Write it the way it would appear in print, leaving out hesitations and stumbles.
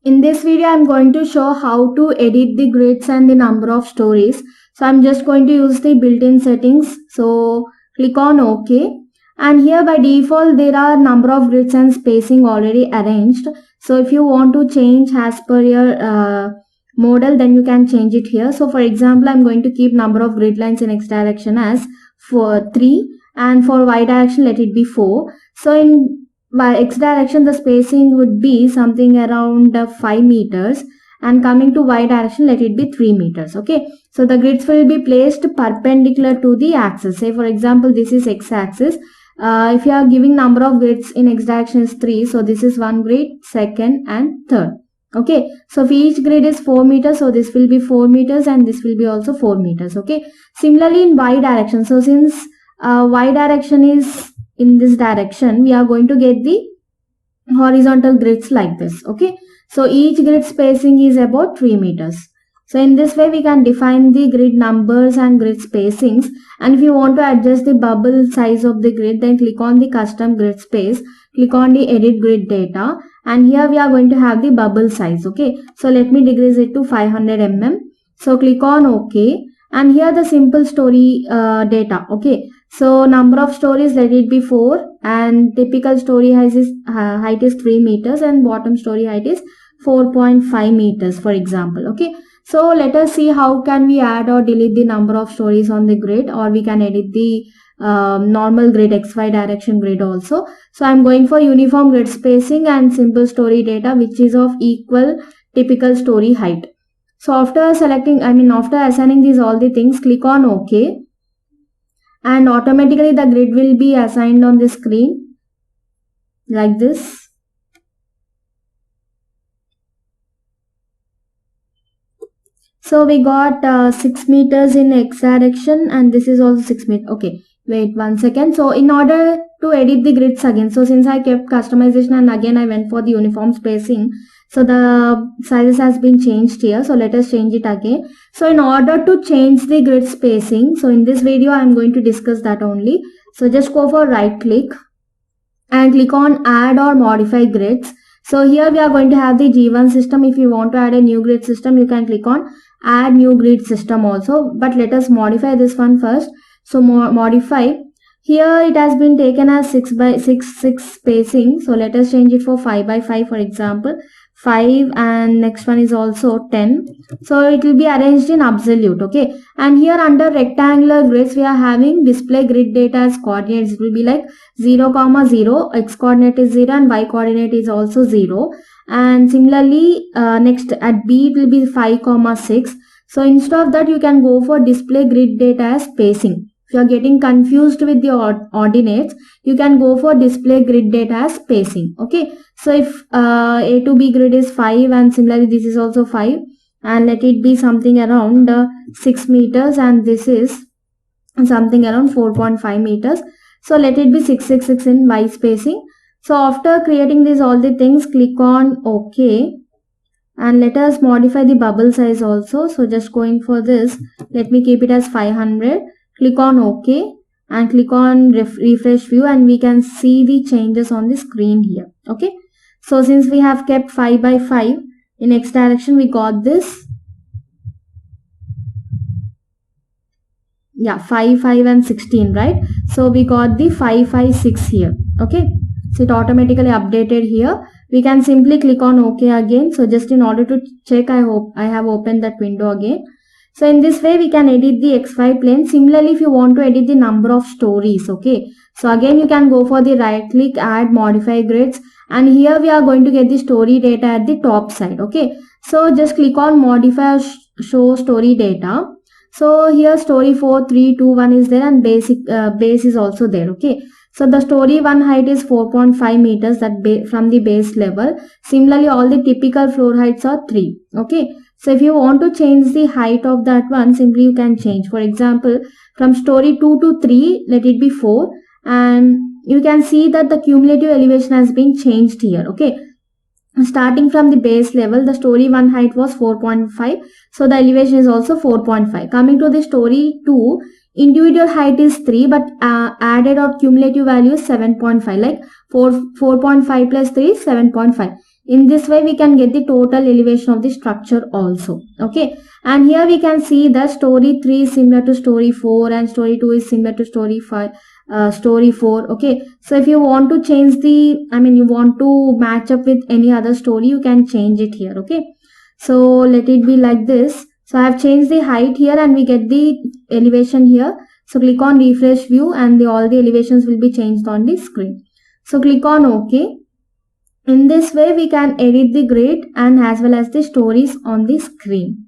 In this video, I'm going to show how to edit the grids and the number of stories. So I'm just going to use the built-in settings. So click on OK. And here by default, there are number of grids and spacing already arranged. So if you want to change as per your model, then you can change it here. So for example, I'm going to keep number of grid lines in X direction as 3 and for Y direction, let it be 4. So in by X direction, the spacing would be something around 5 meters, and coming to Y direction, let it be 3 meters. Okay, so the grids will be placed perpendicular to the axis. Say for example, this is X axis. If you are giving number of grids in X direction is 3, so this is one grid, second and third. Okay, so if each grid is 4 meters, so this will be 4 meters and this will be also 4 meters. Okay, similarly in Y direction, so since Y direction is in this direction, we are going to get the horizontal grids like this. Okay, so each grid spacing is about 3 meters. So in this way we can define the grid numbers and grid spacings. And if you want to adjust the bubble size of the grid, then click on the custom grid space, click on the edit grid data, and here we are going to have the bubble size. Okay, so let me decrease it to 500 mm. So click on OK, and here the simple story data. Okay, so number of stories, let it be 4, and typical story height is 3 meters and bottom story height is 4.5 meters, for example. Okay, so let us see how can we add or delete the number of stories on the grid, or we can edit the normal grid, XY direction grid also. So I'm going for uniform grid spacing and simple story data, which is of equal typical story height. So after assigning these all the things, click on OK, and automatically the grid will be assigned on the screen like this. So we got 6 meters in X direction, and this is also 6 meters. Okay, wait 1 second. So in order to edit the grids again, so since I kept customization and again I went for the uniform spacing, so the sizes has been changed here. So let us change it again. So in order to change the grid spacing, so in this video I am going to discuss that only. So just go for right click and click on add or modify grids. So here we are going to have the G1 system. If you want to add a new grid system, you can click on add new grid system also, but let us modify this one first. So modify, here it has been taken as 6 by 6 spacing, so let us change it for 5 by 5, for example 5, and next one is also 10. So it will be arranged in absolute. Okay, and here under rectangular grids we are having display grid data as coordinates. It will be like 0, 0, x coordinate is 0 and y coordinate is also 0. And similarly next at B it will be 5, 6. So instead of that, you can go for display grid data as spacing. If you are getting confused with the ordinates, you can go for display grid data as spacing. Okay, so if A to B grid is 5 and similarly this is also 5, and let it be something around 6 meters, and this is something around 4.5 meters. So let it be 6 in Y spacing. So after creating these all the things, click on OK, and let us modify the bubble size also. So just going for this, let me keep it as 500. Click on OK and click on refresh view, and we can see the changes on the screen here. Okay, so since we have kept 5 by 5 in X direction, we got this. Yeah, 5, 5 and 16, right? So we got the 5, 5, 6 here. Okay, so it automatically updated here. We can simply click on OK again. So just in order to check, I hope I have opened that window again. So in this way we can edit the XY plane. Similarly, if you want to edit the number of stories, okay, so again you can go for the right click, add modify grids, and here we are going to get the story data at the top side. Okay, so just click on modify show story data. So here story 4, 3, 2, 1 is there, and base is also there. Okay, so the story 1 height is 4.5 meters that from the base level. Similarly, all the typical floor heights are 3. Okay, so if you want to change the height of that one, simply you can change. For example, from story 2 to 3, let it be 4, and you can see that the cumulative elevation has been changed here. Okay, starting from the base level, the story 1 height was 4.5, so the elevation is also 4.5. Coming to the story 2, individual height is 3, but added or cumulative value is 7.5, like 4.5 plus 3 is 7.5. In this way we can get the total elevation of the structure also. Okay, and here we can see that story 3 is similar to story 4 and story 2 is similar to story 5, story 4. Okay, so if you want to change the, you want to match up with any other story, you can change it here. Okay, so let it be like this. So I have changed the height here and we get the elevation here. So click on refresh view and all the elevations will be changed on the screen. So click on OK. In this way we can edit the grid and as well as the stories on the screen.